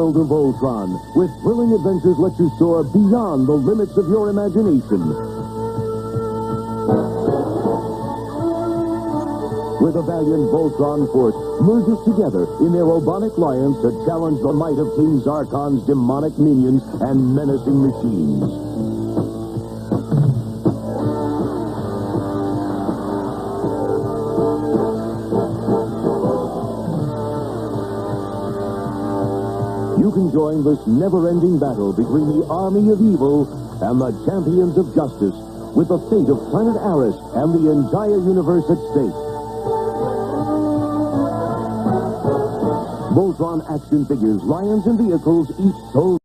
world of Voltron, with thrilling adventures let you soar beyond the limits of your imagination. Where the valiant Voltron force merges together in their robotic alliance to challenge the might of King Zarkon's demonic minions and menacing machines. You can join this never-ending battle between the army of evil and the champions of justice, with the fate of planet Aris and the entire universe at stake. Voltron action figures, lions, and vehicles, each sold